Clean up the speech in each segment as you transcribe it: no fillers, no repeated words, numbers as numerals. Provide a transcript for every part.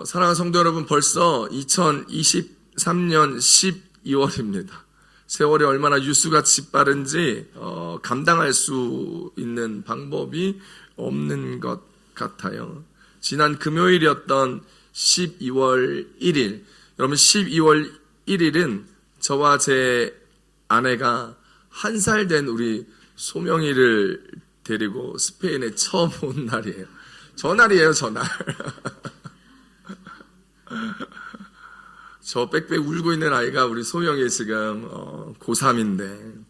사랑하는 성도 여러분, 벌써 2023년 12월입니다. 세월이 얼마나 유수같이 빠른지 감당할 수 있는 방법이 없는 것 같아요. 지난 금요일이었던 12월 1일, 여러분 12월 1일은 저와 제 아내가 1살 된 우리 소명이를 데리고 스페인에 처음 온 날이에요. 전날이에요, 전날. 저 빽빽 울고 있는 아이가 우리 소명이 지금 고3인데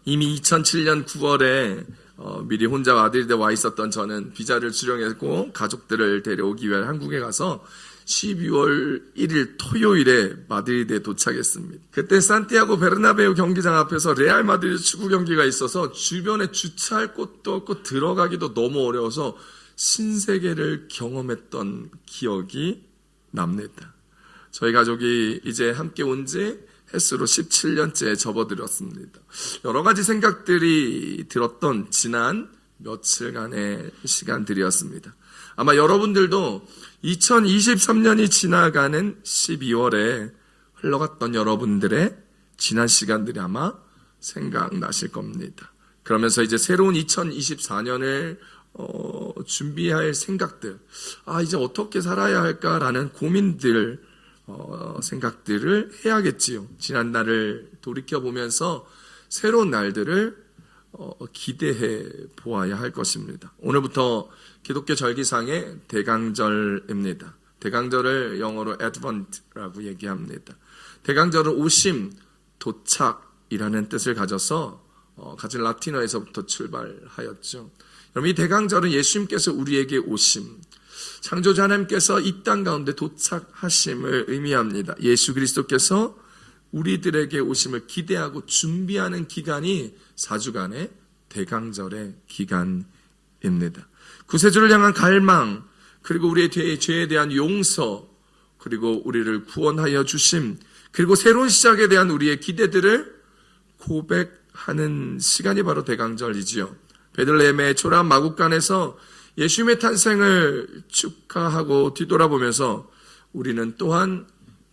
이미 2007년 9월에 미리 혼자 마드리드에 와 있었던 저는 비자를 수령했고 가족들을 데려오기 위해 한국에 가서 12월 1일 토요일에 마드리드에 도착했습니다. 그때 산티아고 베르나베우 경기장 앞에서 레알 마드리드 축구 경기가 있어서 주변에 주차할 곳도 없고 들어가기도 너무 어려워서 신세계를 경험했던 기억이 납니다. 저희 가족이 이제 함께 온 지 햇수로 17년째 접어들었습니다. 여러 가지 생각들이 들었던 지난 며칠간의 시간들이었습니다. 아마 여러분들도 2023년이 지나가는 12월에 흘러갔던 여러분들의 지난 시간들이 아마 생각나실 겁니다. 그러면서 이제 새로운 2024년을 준비할 생각들, 이제 어떻게 살아야 할까라는 고민들, 생각들을 해야겠지요. 지난 날을 돌이켜보면서 새로운 날들을 기대해 보아야 할 것입니다. 오늘부터 기독교 절기상의 대강절입니다. 대강절을 영어로 Advent라고 얘기합니다. 대강절은 오심, 도착이라는 뜻을 가져서 가진 라틴어에서부터 출발하였죠. 여러분, 이 대강절은 예수님께서 우리에게 오심, 창조자 하나님께서 이 땅 가운데 도착하심을 의미합니다. 예수 그리스도께서 우리들에게 오심을 기대하고 준비하는 기간이 4주간의 대강절의 기간입니다. 구세주를 향한 갈망, 그리고 우리의 죄에 대한 용서, 그리고 우리를 구원하여 주심, 그리고 새로운 시작에 대한 우리의 기대들을 고백하는 시간이 바로 대강절이지요. 베들레헴의 초라한 마국간에서 예수님의 탄생을 축하하고 뒤돌아보면서 우리는 또한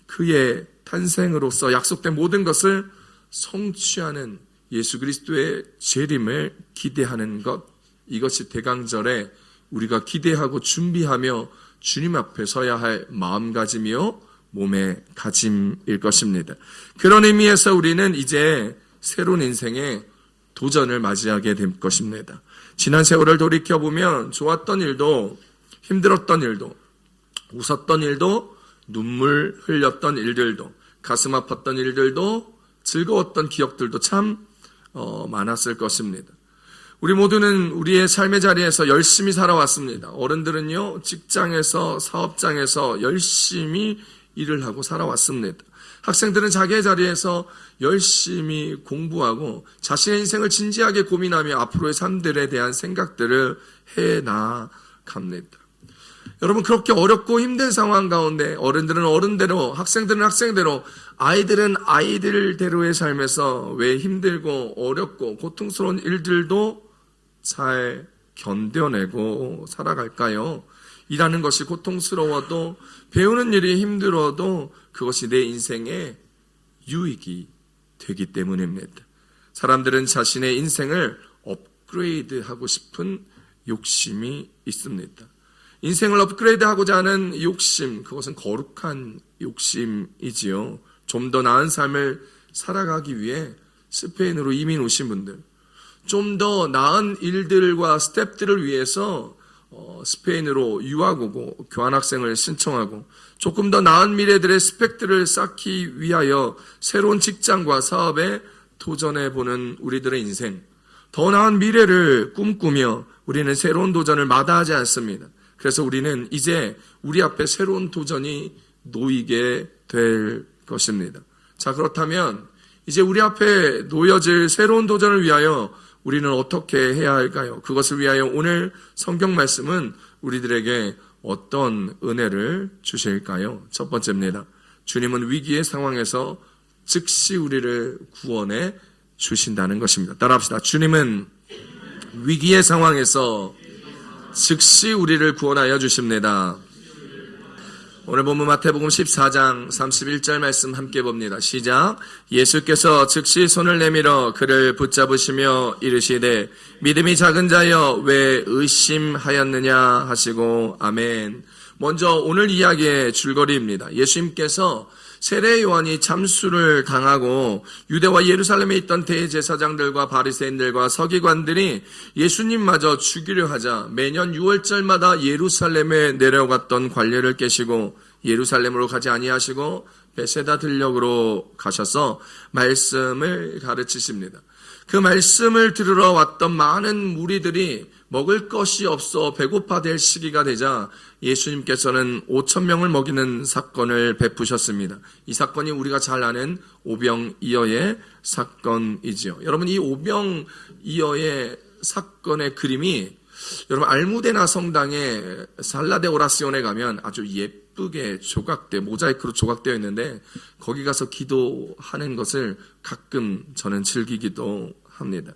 그의 탄생으로서 약속된 모든 것을 성취하는 예수 그리스도의 재림을 기대하는 것, 이것이 대강절에 우리가 기대하고 준비하며 주님 앞에 서야 할 마음가짐이요 몸의 가짐일 것입니다. 그런 의미에서 우리는 이제 새로운 인생의 도전을 맞이하게 될 것입니다. 지난 세월을 돌이켜보면 좋았던 일도, 힘들었던 일도, 웃었던 일도, 눈물 흘렸던 일들도, 가슴 아팠던 일들도, 즐거웠던 기억들도 참 많았을 것입니다. 우리 모두는 우리의 삶의 자리에서 열심히 살아왔습니다. 어른들은요, 직장에서, 사업장에서 열심히 일을 하고 살아왔습니다. 학생들은 자기의 자리에서 열심히 공부하고 자신의 인생을 진지하게 고민하며 앞으로의 삶들에 대한 생각들을 해나갑니다. 여러분, 그렇게 어렵고 힘든 상황 가운데 어른들은 어른대로, 학생들은 학생대로, 아이들은 아이들대로의 삶에서 왜 힘들고 어렵고 고통스러운 일들도 잘 견뎌내고 살아갈까요? 일하는 것이 고통스러워도, 배우는 일이 힘들어도 그것이 내 인생의 유익이 되기 때문입니다. 사람들은 자신의 인생을 업그레이드하고 싶은 욕심이 있습니다. 인생을 업그레이드하고자 하는 욕심, 그것은 거룩한 욕심이지요. 좀 더 나은 삶을 살아가기 위해 스페인으로 이민 오신 분들, 좀 더 나은 일들과 스텝들을 위해서 스페인으로 유학 오고 교환학생을 신청하고 조금 더 나은 미래들의 스펙들을 쌓기 위하여 새로운 직장과 사업에 도전해보는 우리들의 인생, 더 나은 미래를 꿈꾸며 우리는 새로운 도전을 마다하지 않습니다. 그래서 우리는 이제 우리 앞에 새로운 도전이 놓이게 될 것입니다. 자, 그렇다면 이제 우리 앞에 놓여질 새로운 도전을 위하여 우리는 어떻게 해야 할까요? 그것을 위하여 오늘 성경 말씀은 우리들에게 어떤 은혜를 주실까요? 첫 번째입니다. 주님은 위기의 상황에서 즉시 우리를 구원해 주신다는 것입니다. 따라합시다. 주님은 위기의 상황에서 즉시 우리를 구원하여 주십니다. 오늘 본문 마태복음 14장 31절 말씀 함께 봅니다. 시작. 예수께서 즉시 손을 내밀어 그를 붙잡으시며 이르시되 믿음이 작은 자여 왜 의심하였느냐 하시고 아멘. 먼저 오늘 이야기의 줄거리입니다. 예수님께서 세례 요한이 잠수를 당하고 유대와 예루살렘에 있던 대제사장들과 바리새인들과 서기관들이 예수님마저 죽이려 하자 매년 6월절마다 예루살렘에 내려갔던 관례를 깨시고 예루살렘으로 가지 아니하시고 베세다 들녘으로 가셔서 말씀을 가르치십니다. 그 말씀을 들으러 왔던 많은 무리들이 먹을 것이 없어 배고파 될 시기가 되자 예수님께서는 5,000명을 먹이는 사건을 베푸셨습니다. 이 사건이 우리가 잘 아는 오병이어의 사건이지요. 여러분, 이 오병이어의 사건의 그림이 여러분 알무데나 성당의 살라 데 오라시온에 가면 아주 예쁘게 모자이크로 조각되어 있는데 거기 가서 기도하는 것을 가끔 저는 즐기기도 합니다.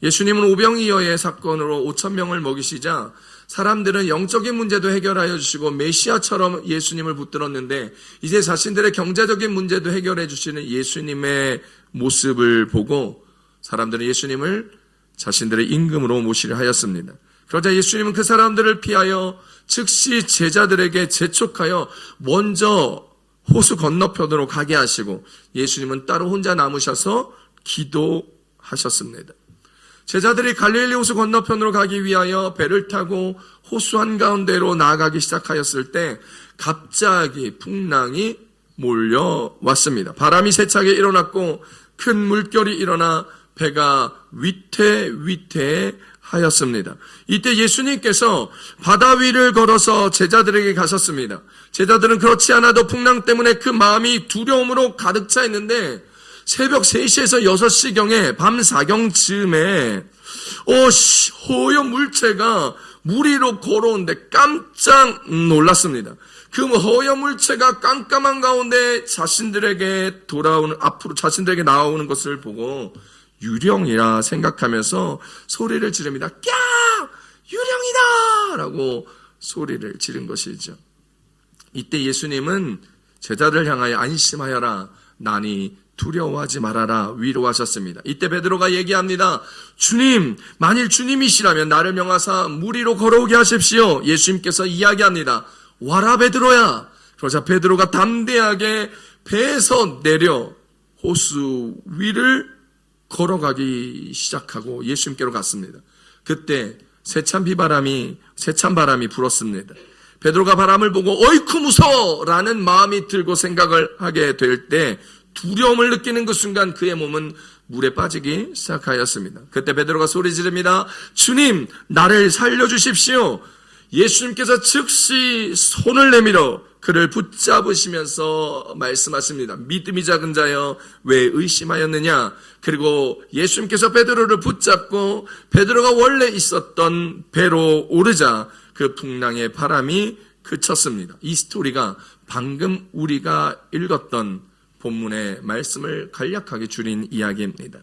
예수님은 오병이어의 사건으로 5,000명을 먹이시자 사람들은 영적인 문제도 해결하여 주시고 메시아처럼 예수님을 붙들었는데 이제 자신들의 경제적인 문제도 해결해 주시는 예수님의 모습을 보고 사람들은 예수님을 자신들의 임금으로 모시려 하였습니다. 그러자 예수님은 그 사람들을 피하여 즉시 제자들에게 재촉하여 먼저 호수 건너편으로 가게 하시고 예수님은 따로 혼자 남으셔서 기도하셨습니다. 제자들이 갈릴리 호수 건너편으로 가기 위하여 배를 타고 호수 한가운데로 나아가기 시작하였을 때 갑자기 풍랑이 몰려왔습니다. 바람이 세차게 일어났고 큰 물결이 일어나 배가 위태위태하였습니다. 이때 예수님께서 바다 위를 걸어서 제자들에게 가셨습니다. 제자들은 그렇지 않아도 풍랑 때문에 그 마음이 두려움으로 가득 차 있는데 새벽 3시에서 6시경에 밤 4경쯤에 허연 물체가 물 위로 걸어오는데 깜짝 놀랐습니다. 그 허연 물체가 깜깜한 가운데 앞으로 자신들에게 나오는 것을 보고 유령이라 생각하면서 소리를 지릅니다. 꺄! 유령이다! 라고 소리를 지른 것이죠. 이때 예수님은 제자들을 향하여 안심하여라. 나니 두려워하지 말아라 위로하셨습니다. 이때 베드로가 얘기합니다. 주님, 만일 주님이시라면 나를 명하사 물 위로 걸어오게 하십시오. 예수님께서 이야기합니다. 와라 베드로야. 그러자 베드로가 담대하게 배에서 내려 호수 위를 걸어가기 시작하고 예수님께로 갔습니다. 그때 세찬 바람이 불었습니다. 베드로가 바람을 보고 어이쿠 무서워라는 마음이 들고 생각을 하게 될 때 두려움을 느끼는 그 순간 그의 몸은 물에 빠지기 시작하였습니다. 그때 베드로가 소리 지릅니다. 주님, 나를 살려주십시오. 예수님께서 즉시 손을 내밀어 그를 붙잡으시면서 말씀하십니다. 믿음이 작은 자여 왜 의심하였느냐. 그리고 예수님께서 베드로를 붙잡고 베드로가 원래 있었던 배로 오르자 그 풍랑의 바람이 그쳤습니다. 이 스토리가 방금 우리가 읽었던 본문의 말씀을 간략하게 줄인 이야기입니다.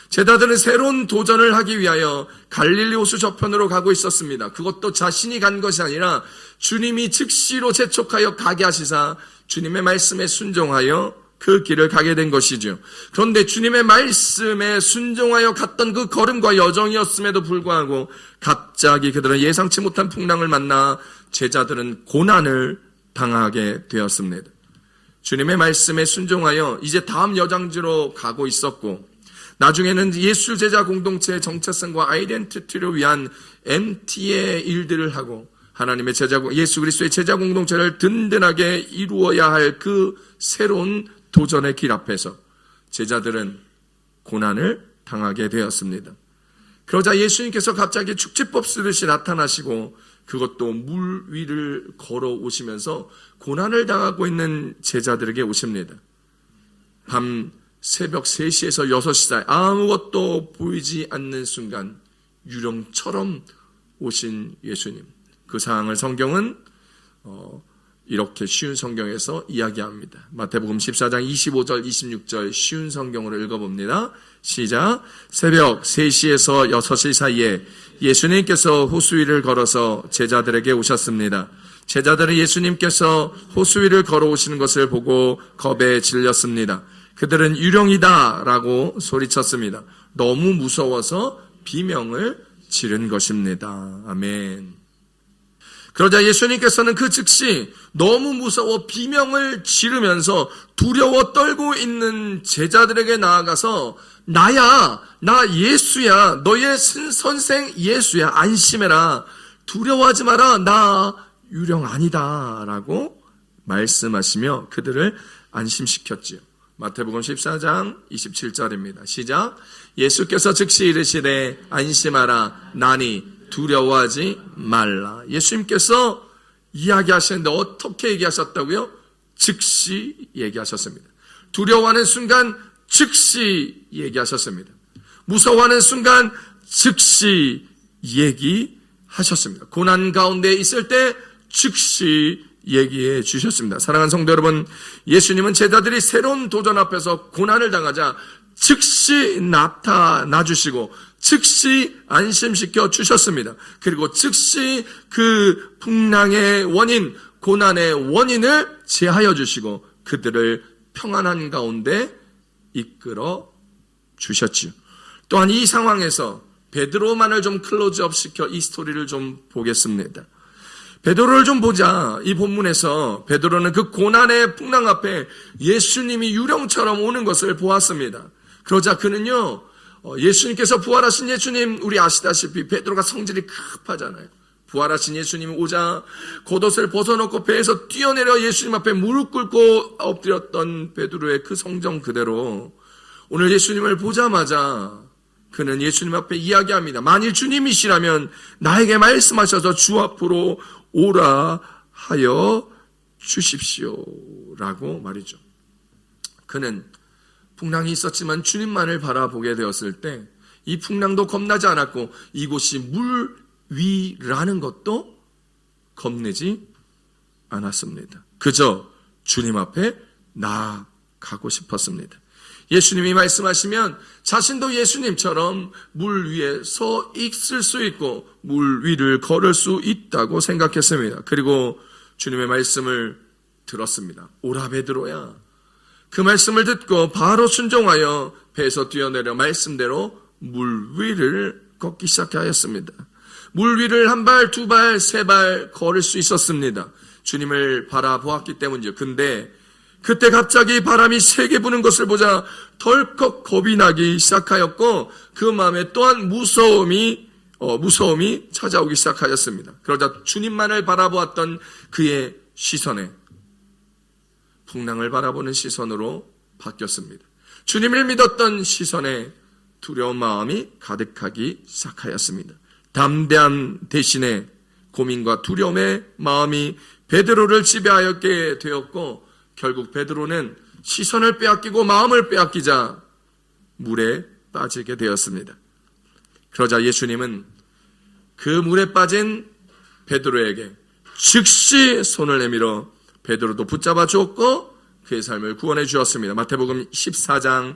제자들은 새로운 도전을 하기 위하여 갈릴리 호수 저편으로 가고 있었습니다. 그것도 자신이 간 것이 아니라 주님이 즉시로 재촉하여 가게 하시사 주님의 말씀에 순종하여 그 길을 가게 된 것이죠. 그런데 주님의 말씀에 순종하여 갔던 그 걸음과 여정이었음에도 불구하고 갑자기 그들은 예상치 못한 풍랑을 만나 제자들은 고난을 당하게 되었습니다. 주님의 말씀에 순종하여 이제 다음 여정지로 가고 있었고 나중에는 예수 제자 공동체의 정체성과 아이덴티티를 위한 MT의 일들을 하고 하나님의 예수 그리스도의 제자 공동체를 든든하게 이루어야 할 그 새로운 도전의 길 앞에서 제자들은 고난을 당하게 되었습니다. 그러자 예수님께서 갑자기 축지법 쓰듯이 나타나시고 그것도 물 위를 걸어오시면서 고난을 당하고 있는 제자들에게 오십니다. 새벽 3시에서 6시 사이 아무것도 보이지 않는 순간 유령처럼 오신 예수님. 그 상황을 성경은 이렇게 쉬운 성경에서 이야기합니다. 마태복음 14장 25절 26절 쉬운 성경으로 읽어봅니다. 시작. 새벽 3시에서 6시 사이에 예수님께서 호수 위를 걸어서 제자들에게 오셨습니다. 제자들은 예수님께서 호수 위를 걸어오시는 것을 보고 겁에 질렸습니다. 그들은 유령이다 라고 소리쳤습니다. 너무 무서워서 비명을 지른 것입니다. 아멘. 그러자 예수님께서는 그 즉시 너무 무서워 비명을 지르면서 두려워 떨고 있는 제자들에게 나아가서 나야, 나 예수야, 너의 선생 예수야, 안심해라, 두려워하지 마라, 나 유령 아니다 라고 말씀하시며 그들을 안심시켰지요. 마태복음 14장 27절입니다. 시작. 예수께서 즉시 이르시되 안심하라, 나니 두려워하지 말라. 예수님께서 이야기하시는데 어떻게 얘기하셨다고요? 즉시 얘기하셨습니다. 두려워하는 순간 즉시 얘기하셨습니다. 무서워하는 순간 즉시 얘기하셨습니다. 고난 가운데 있을 때 즉시 얘기해 주셨습니다. 사랑하는 성도 여러분, 예수님은 제자들이 새로운 도전 앞에서 고난을 당하자 즉시 나타나 주시고 즉시 안심시켜 주셨습니다. 그리고 즉시 그 풍랑의 원인, 고난의 원인을 제하여 주시고 그들을 평안한 가운데 이끌어 주셨지요. 또한 이 상황에서 베드로만을 좀 클로즈업 시켜 이 스토리를 좀 보겠습니다. 베드로를 좀 보자. 이 본문에서 베드로는 그 고난의 풍랑 앞에 예수님이 유령처럼 오는 것을 보았습니다. 그러자 그는요, 예수님께서 부활하신 예수님, 우리 아시다시피 베드로가 성질이 급하잖아요. 부활하신 예수님이 오자 겉옷을 벗어놓고 배에서 뛰어내려 예수님 앞에 무릎 꿇고 엎드렸던 베드로의 그 성정 그대로 오늘 예수님을 보자마자 그는 예수님 앞에 이야기합니다. 만일 주님이시라면 나에게 말씀하셔서 주 앞으로 오라 하여 주십시오 라고 말이죠. 그는 풍랑이 있었지만 주님만을 바라보게 되었을 때 이 풍랑도 겁나지 않았고 이곳이 물 위라는 것도 겁내지 않았습니다. 그저 주님 앞에 나아가고 싶었습니다. 예수님이 말씀하시면 자신도 예수님처럼 물 위에 서 있을 수 있고 물 위를 걸을 수 있다고 생각했습니다. 그리고 주님의 말씀을 들었습니다. 오라 베드로야. 그 말씀을 듣고 바로 순종하여 배에서 뛰어내려 말씀대로 물 위를 걷기 시작하였습니다. 물 위를 한 발, 두 발, 세 발 걸을 수 있었습니다. 주님을 바라보았기 때문이죠. 근데 그때 갑자기 바람이 세게 부는 것을 보자 덜컥 겁이 나기 시작하였고 그 마음에 또한 무서움이 찾아오기 시작하였습니다. 그러자 주님만을 바라보았던 그의 시선에 풍랑을 바라보는 시선으로 바뀌었습니다. 주님을 믿었던 시선에 두려운 마음이 가득하기 시작하였습니다. 담대함 대신에 고민과 두려움의 마음이 베드로를 지배하였게 되었고 결국 베드로는 시선을 빼앗기고 마음을 빼앗기자 물에 빠지게 되었습니다. 그러자 예수님은 그 물에 빠진 베드로에게 즉시 손을 내밀어 베드로도 붙잡아 주었고 그의 삶을 구원해 주었습니다. 마태복음 14장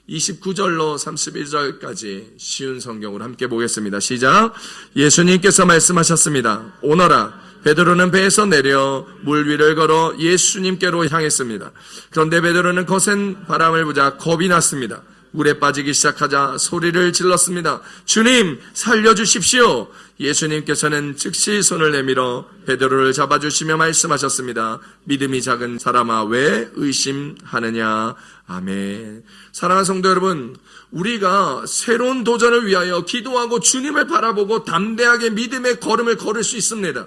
29절로 31절까지 쉬운 성경으로 함께 보겠습니다. 시작. 예수님께서 말씀하셨습니다. 오너라. 베드로는 배에서 내려 물 위를 걸어 예수님께로 향했습니다. 그런데 베드로는 거센 바람을 보자 겁이 났습니다. 물에 빠지기 시작하자 소리를 질렀습니다. 주님, 살려주십시오. 예수님께서는 즉시 손을 내밀어 베드로를 잡아주시며 말씀하셨습니다. 믿음이 작은 사람아, 왜 의심하느냐. 아멘. 사랑하는 성도 여러분, 우리가 새로운 도전을 위하여 기도하고 주님을 바라보고 담대하게 믿음의 걸음을 걸을 수 있습니다.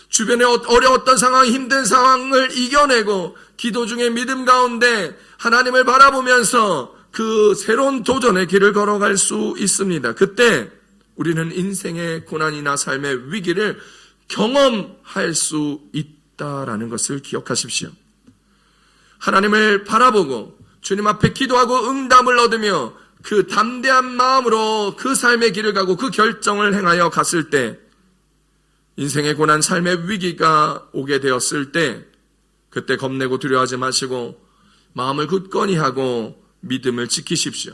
주변의 어려웠던 상황, 힘든 상황을 이겨내고 기도 중에 믿음 가운데 하나님을 바라보면서 그 새로운 도전의 길을 걸어갈 수 있습니다. 그때 우리는 인생의 고난이나 삶의 위기를 경험할 수 있다라는 것을 기억하십시오. 하나님을 바라보고 주님 앞에 기도하고 응답을 얻으며 그 담대한 마음으로 그 삶의 길을 가고 그 결정을 행하여 갔을 때 인생의 고난, 삶의 위기가 오게 되었을 때 그때 겁내고 두려워하지 마시고 마음을 굳건히 하고 믿음을 지키십시오.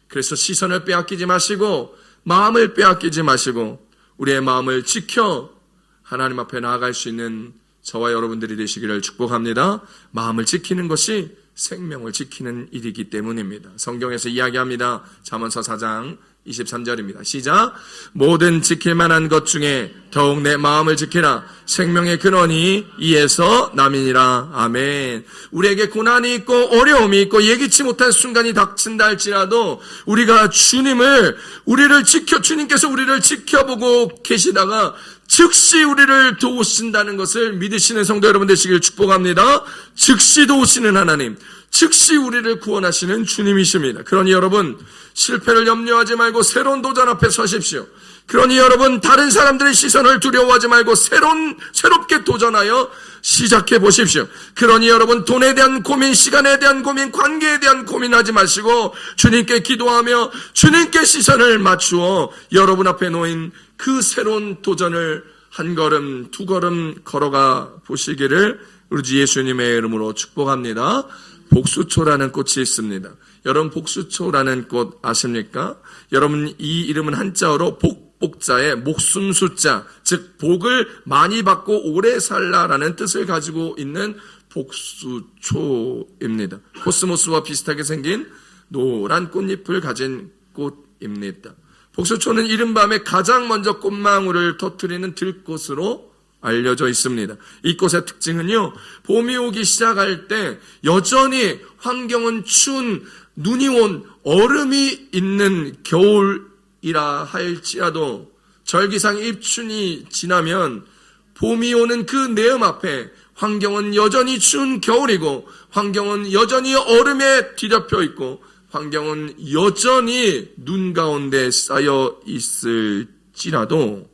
그래서 시선을 빼앗기지 마시고 마음을 빼앗기지 마시고 우리의 마음을 지켜 하나님 앞에 나아갈 수 있는 저와 여러분들이 되시기를 축복합니다. 마음을 지키는 것이 생명을 지키는 일이기 때문입니다. 성경에서 이야기합니다. 잠언서 4장 23절입니다. 시작. 모든 지킬 만한 것 중에 더욱 내 마음을 지키라. 생명의 근원이 이에서 남이니라. 아멘. 우리에게 고난이 있고 어려움이 있고 예기치 못한 순간이 닥친다 할지라도 우리가 주님께서 우리를 지켜보고 계시다가 즉시 우리를 도우신다는 것을 믿으시는 성도 여러분 되시길 축복합니다. 즉시 도우시는 하나님, 즉시 우리를 구원하시는 주님이십니다. 그러니 여러분 실패를 염려하지 말고 새로운 도전 앞에 서십시오. 그러니 여러분 다른 사람들의 시선을 두려워하지 말고 새롭게 도전하여 시작해 보십시오. 그러니 여러분 돈에 대한 고민, 시간에 대한 고민, 관계에 대한 고민하지 마시고 주님께 기도하며 주님께 시선을 맞추어 여러분 앞에 놓인 그 새로운 도전을 한 걸음 두 걸음 걸어가 보시기를 우리 주 예수님의 이름으로 축복합니다. 복수초라는 꽃이 있습니다. 여러분 복수초라는 꽃 아십니까? 여러분 이 이름은 한자어로 복자의 목숨 숫자, 즉 복을 많이 받고 오래 살라라는 뜻을 가지고 있는 복수초입니다. 코스모스와 비슷하게 생긴 노란 꽃잎을 가진 꽃입니다. 복수초는 이른 밤에 가장 먼저 꽃망울을 터뜨리는 들꽃으로 알려져 있습니다. 이 꽃의 특징은요, 봄이 오기 시작할 때 여전히 환경은 추운 눈이 온 얼음이 있는 겨울이라 할지라도 절기상 입춘이 지나면 봄이 오는 그 내음 앞에 환경은 여전히 추운 겨울이고 환경은 여전히 얼음에 뒤덮여 있고 환경은 여전히 눈 가운데 쌓여 있을지라도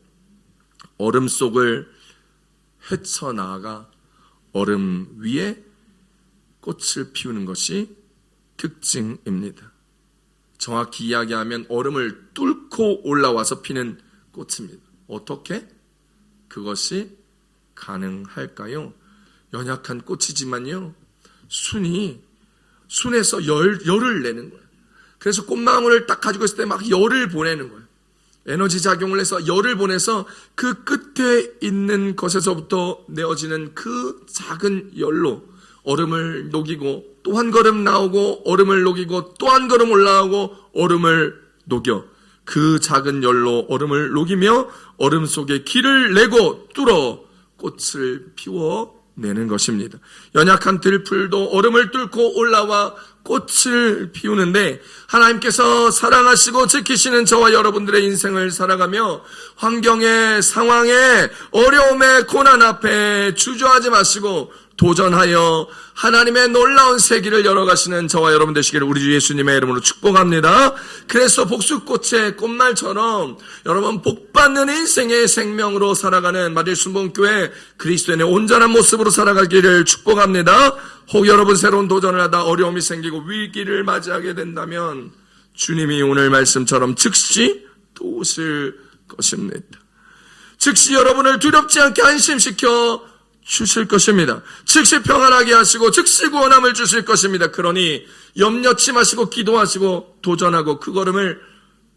얼음 속을 헤쳐나가 얼음 위에 꽃을 피우는 것이 특징입니다. 정확히 이야기하면 얼음을 뚫고 올라와서 피는 꽃입니다. 어떻게 그것이 가능할까요? 연약한 꽃이지만요, 순에서 열을 내는 거예요. 그래서 꽃망울을 딱 가지고 있을 때 막 열을 보내는 거예요. 에너지 작용을 해서 열을 보내서 그 끝에 있는 것에서부터 내어지는 그 작은 열로 얼음을 녹이고 또 한 걸음 나오고 얼음을 녹이고 또 한 걸음 올라오고 얼음을 녹여 그 작은 열로 얼음을 녹이며 얼음 속에 길을 내고 뚫어 꽃을 피워내는 것입니다. 연약한 들풀도 얼음을 뚫고 올라와 꽃을 피우는데 하나님께서 사랑하시고 지키시는 저와 여러분들의 인생을 살아가며 환경의 상황에 어려움의 고난 앞에 주저하지 마시고 도전하여 하나님의 놀라운 세기를 열어가시는 저와 여러분 되시기를 우리 주 예수님의 이름으로 축복합니다. 그래서 복수꽃의 꽃말처럼 여러분 복받는 인생의 생명으로 살아가는 마들순복음교회 그리스도인의 온전한 모습으로 살아가기를 축복합니다. 혹 여러분 새로운 도전을 하다 어려움이 생기고 위기를 맞이하게 된다면 주님이 오늘 말씀처럼 즉시 도우실 것입니다. 즉시 여러분을 두렵지 않게 안심시켜 주실 것입니다. 즉시 평안하게 하시고 즉시 구원함을 주실 것입니다. 그러니 염려치 마시고 기도하시고 도전하고 그 걸음을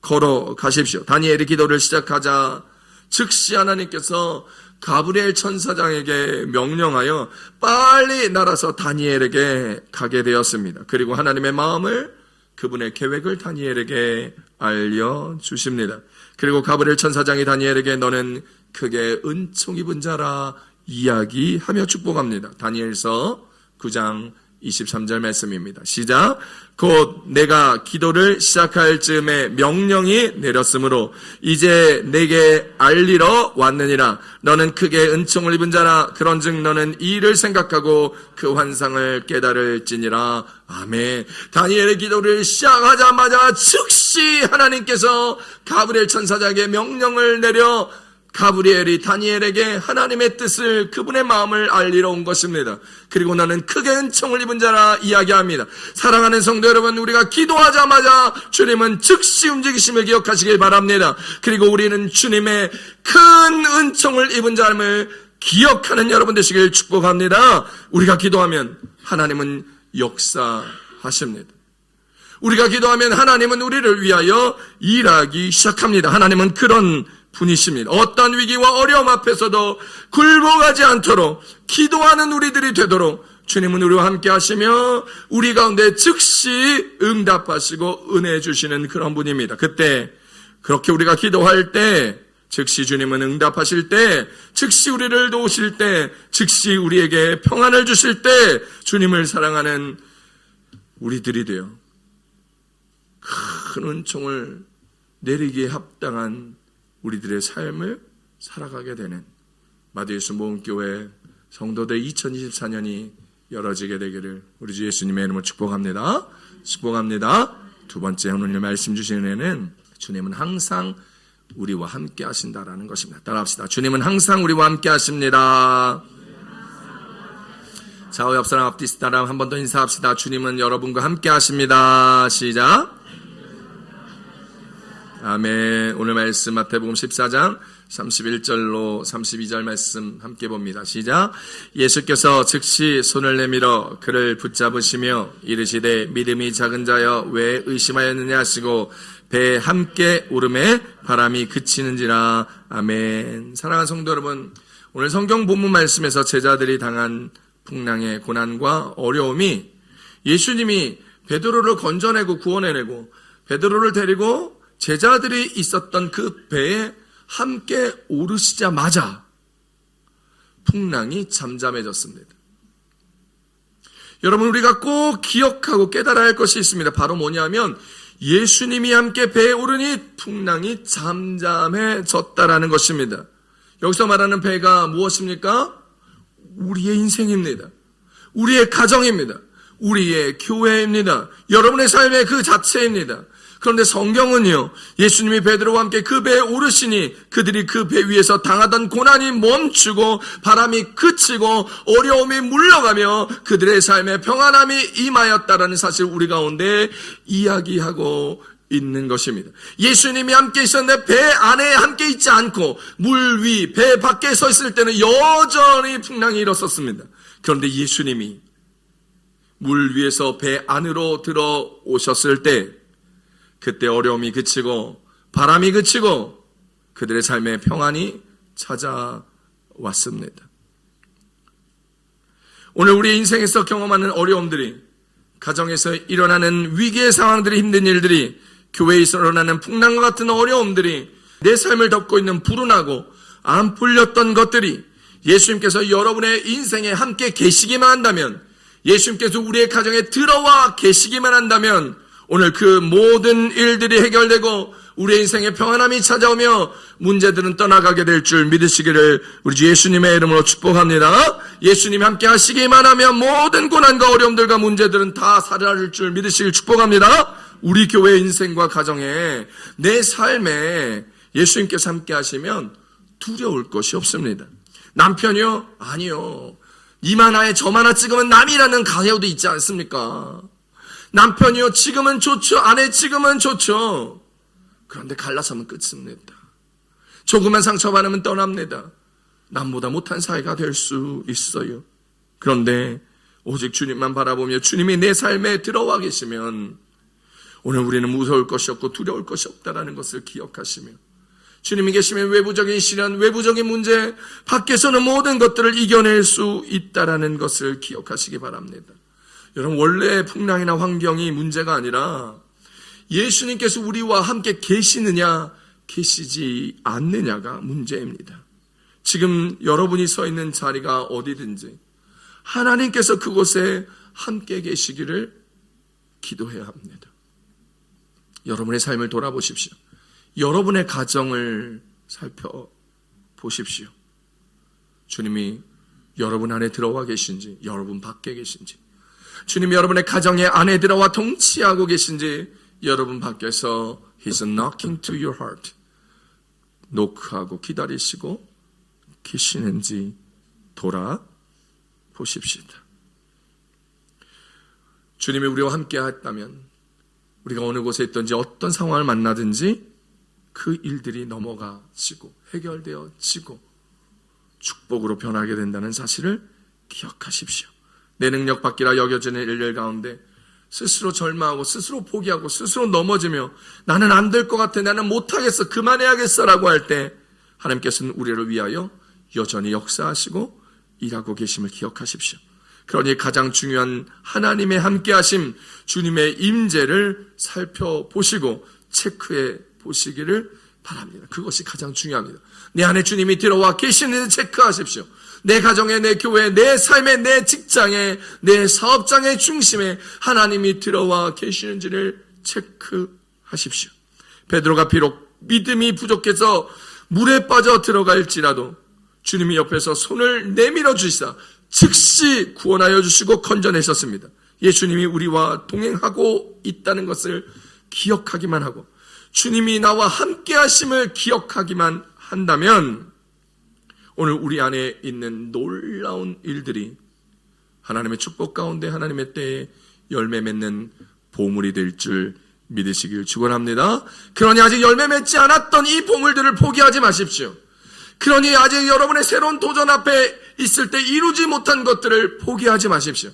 걸어가십시오. 다니엘이 기도를 시작하자 즉시 하나님께서 가브리엘 천사장에게 명령하여 빨리 날아서 다니엘에게 가게 되었습니다. 그리고 하나님의 마음을 그분의 계획을 다니엘에게 알려주십니다. 그리고 가브리엘 천사장이 다니엘에게 너는 크게 은총 입은 자라 이야기하며 축복합니다. 다니엘서 9장 23절 말씀입니다. 시작. 곧 내가 기도를 시작할 즈음에 명령이 내렸으므로 이제 내게 알리러 왔느니라. 너는 크게 은총을 입은 자라. 그런즉 너는 이 일을 생각하고 그 환상을 깨달을지니라. 아멘. 다니엘의 기도를 시작하자마자 즉시 하나님께서 가브리엘 천사장에게 명령을 내려 가브리엘이 다니엘에게 하나님의 뜻을, 그분의 마음을 알리러 온 것입니다. 그리고 나는 크게 은총을 입은 자라 이야기합니다. 사랑하는 성도 여러분, 우리가 기도하자마자 주님은 즉시 움직이심을 기억하시길 바랍니다. 그리고 우리는 주님의 큰 은총을 입은 자임을 기억하는 여러분 되시길 축복합니다. 우리가 기도하면 하나님은 역사하십니다. 우리가 기도하면 하나님은 우리를 위하여 일하기 시작합니다. 하나님은 그런 분이십니다. 어떤 위기와 어려움 앞에서도 굴복하지 않도록 기도하는 우리들이 되도록 주님은 우리와 함께 하시며 우리 가운데 즉시 응답하시고 은혜 주시는 그런 분입니다. 그때 그렇게 우리가 기도할 때 즉시 주님은 응답하실 때, 즉시 우리를 도우실 때, 즉시 우리에게 평안을 주실 때 주님을 사랑하는 우리들이 되어 큰 은총을 내리기에 합당한 우리들의 삶을 살아가게 되는 마디예수 모험교회 성도들 2024년이 열어지게 되기를 우리 주 예수님의 이름으로 축복합니다. 축복합니다. 두 번째 오늘 말씀 주시는 애는 주님은 항상 우리와 함께 하신다라는 것입니다. 따라합시다. 주님은 항상 우리와 함께 하십니다. 좌우 옆 사람 앞뒤 사람 한 번 더 인사합시다. 주님은 여러분과 함께 하십니다. 시작. 아멘. 오늘 말씀 마태복음 14장 31절로 32절 말씀 함께 봅니다. 시작. 예수께서 즉시 손을 내밀어 그를 붙잡으시며 이르시되 믿음이 작은 자여 왜 의심하였느냐 하시고 배에 함께 오름에 바람이 그치는지라. 아멘. 사랑하는 성도 여러분, 오늘 성경 본문 말씀에서 제자들이 당한 풍랑의 고난과 어려움이 예수님이 베드로를 건져내고 구원해내고 베드로를 데리고 제자들이 있었던 그 배에 함께 오르시자마자 풍랑이 잠잠해졌습니다. 여러분, 우리가 꼭 기억하고 깨달아야 할 것이 있습니다. 바로 뭐냐면 예수님이 함께 배에 오르니 풍랑이 잠잠해졌다라는 것입니다. 여기서 말하는 배가 무엇입니까? 우리의 인생입니다. 우리의 가정입니다. 우리의 교회입니다. 여러분의 삶의 그 자체입니다. 그런데 성경은요, 예수님이 베드로와 함께 그 배에 오르시니 그들이 그 배 위에서 당하던 고난이 멈추고 바람이 그치고 어려움이 물러가며 그들의 삶에 평안함이 임하였다라는 사실 우리 가운데 이야기하고 있는 것입니다. 예수님이 함께 있었는데 배 안에 함께 있지 않고 물 위, 배 밖에 서 있을 때는 여전히 풍랑이 일었었습니다. 그런데 예수님이 물 위에서 배 안으로 들어오셨을 때 그때 어려움이 그치고 바람이 그치고 그들의 삶에 평안이 찾아왔습니다. 오늘 우리 인생에서 경험하는 어려움들이, 가정에서 일어나는 위기의 상황들이, 힘든 일들이, 교회에서 일어나는 풍랑과 같은 어려움들이, 내 삶을 덮고 있는 불운하고 안 풀렸던 것들이 예수님께서 여러분의 인생에 함께 계시기만 한다면, 예수님께서 우리의 가정에 들어와 계시기만 한다면 오늘 그 모든 일들이 해결되고 우리의 인생에 평안함이 찾아오며 문제들은 떠나가게 될 줄 믿으시기를 우리 주 예수님의 이름으로 축복합니다. 예수님이 함께 하시기만 하면 모든 고난과 어려움들과 문제들은 다 사라질 줄 믿으시길 축복합니다. 우리 교회의 인생과 가정에, 내 삶에 예수님께서 함께 하시면 두려울 것이 없습니다. 남편이요? 아니요. 이만 하에 저만 하 찍으면 남이라는 가요도 있지 않습니까? 남편이요, 지금은 좋죠. 아내 지금은 좋죠. 그런데 갈라서면 끝입니다. 조금만 상처받으면 떠납니다. 남보다 못한 사이가 될 수 있어요. 그런데 오직 주님만 바라보며 주님이 내 삶에 들어와 계시면 오늘 우리는 무서울 것이 없고 두려울 것이 없다는 것을 기억하시며, 주님이 계시면 외부적인 시련, 외부적인 문제, 밖에서는 모든 것들을 이겨낼 수 있다는 것을 기억하시기 바랍니다. 여러분, 원래 풍랑이나 환경이 문제가 아니라 예수님께서 우리와 함께 계시느냐 계시지 않느냐가 문제입니다. 지금 여러분이 서 있는 자리가 어디든지 하나님께서 그곳에 함께 계시기를 기도해야 합니다. 여러분의 삶을 돌아보십시오. 여러분의 가정을 살펴보십시오. 주님이 여러분 안에 들어와 계신지, 여러분 밖에 계신지, 주님이 여러분의 가정에 안에 들어와 통치하고 계신지, 여러분 밖에서 He's knocking to your heart, 노크하고 기다리시고 계시는지 돌아보십시다. 주님이 우리와 함께 했다면 우리가 어느 곳에 있든지 어떤 상황을 만나든지 그 일들이 넘어가지고 해결되어지고 축복으로 변하게 된다는 사실을 기억하십시오. 내 능력 밖이라 여겨지는 일들 가운데 스스로 절망하고 스스로 포기하고 스스로 넘어지며 나는 안 될 것 같아, 나는 못하겠어, 그만해야겠어 라고 할 때 하나님께서는 우리를 위하여 여전히 역사하시고 일하고 계심을 기억하십시오. 그러니 가장 중요한 하나님의 함께하심, 주님의 임재를 살펴보시고 체크해 보시기를 바랍니다. 그것이 가장 중요합니다. 내 안에 주님이 들어와 계시는지 체크하십시오. 내 가정에, 내 교회에, 내 삶에, 내 직장에, 내 사업장의 중심에 하나님이 들어와 계시는지를 체크하십시오. 베드로가 비록 믿음이 부족해서 물에 빠져 들어갈지라도 주님이 옆에서 손을 내밀어 주시사 즉시 구원하여 주시고 건져내셨습니다. 예수님이 우리와 동행하고 있다는 것을 기억하기만 하고 주님이 나와 함께 하심을 기억하기만 한다면 오늘 우리 안에 있는 놀라운 일들이 하나님의 축복 가운데 하나님의 때에 열매 맺는 보물이 될 줄 믿으시길 축원합니다. 그러니 아직 열매 맺지 않았던 이 보물들을 포기하지 마십시오. 그러니 아직 여러분의 새로운 도전 앞에 있을 때 이루지 못한 것들을 포기하지 마십시오.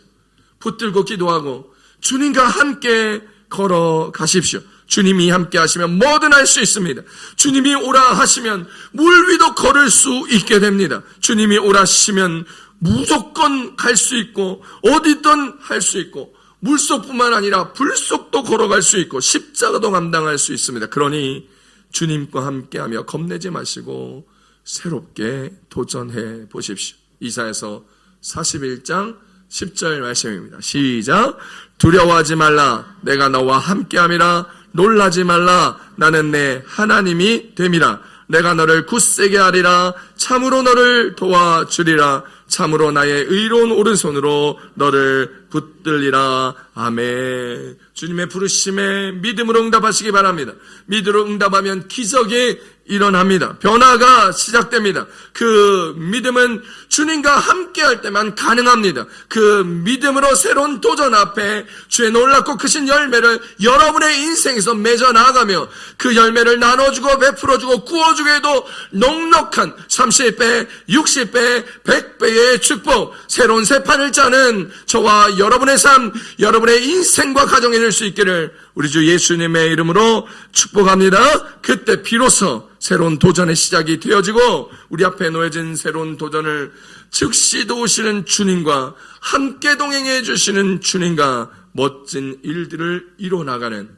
붙들고 기도하고 주님과 함께 걸어가십시오. 주님이 함께 하시면 뭐든 할 수 있습니다. 주님이 오라 하시면 물 위도 걸을 수 있게 됩니다. 주님이 오라 하시면 무조건 갈 수 있고 어디든 할 수 있고 물속뿐만 아니라 불속도 걸어갈 수 있고 십자가도 감당할 수 있습니다. 그러니 주님과 함께하며 겁내지 마시고 새롭게 도전해 보십시오. 이사야서 41장 10절 말씀입니다. 시작. 두려워하지 말라. 내가 너와 함께함이라. 놀라지 말라. 나는 내 하나님이 됨이라. 내가 너를 굳세게 하리라. 참으로 너를 도와주리라. 참으로 나의 의로운 오른손으로 너를 붙들리라. 아멘. 주님의 부르심에 믿음으로 응답하시기 바랍니다. 믿음으로 응답하면 기적이 일어납니다. 변화가 시작됩니다. 그 믿음은 주님과 함께 할 때만 가능합니다. 그 믿음으로 새로운 도전 앞에 주의 놀랍고 크신 열매를 여러분의 인생에서 맺어 나가며 그 열매를 나눠주고 베풀어주고 구워주게 해도 넉넉한 30배, 60배, 100배의 축복, 새로운 새판을 짜는 저와 여러분의 삶, 여러분의 인생과 가정이 될 수 있기를 우리 주 예수님의 이름으로 축복합니다. 그때 비로소 새로운 도전의 시작이 되어지고 우리 앞에 놓여진 새로운 도전을 즉시 도우시는 주님과 함께 동행해 주시는 주님과 멋진 일들을 이뤄나가는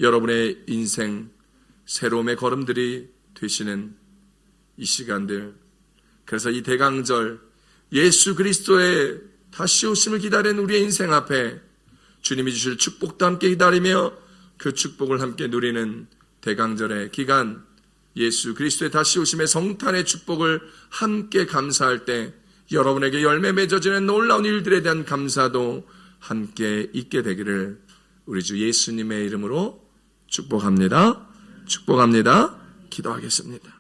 여러분의 인생 새로움의 걸음들이 되시는 이 시간들, 그래서 이 대강절 예수 그리스도의 다시 오심을 기다리는 우리의 인생 앞에 주님이 주실 축복도 함께 기다리며 그 축복을 함께 누리는 대강절의 기간, 예수 그리스도의 다시 오심의 성탄의 축복을 함께 감사할 때 여러분에게 열매 맺어지는 놀라운 일들에 대한 감사도 함께 있게 되기를 우리 주 예수님의 이름으로 축복합니다. 축복합니다. 기도하겠습니다.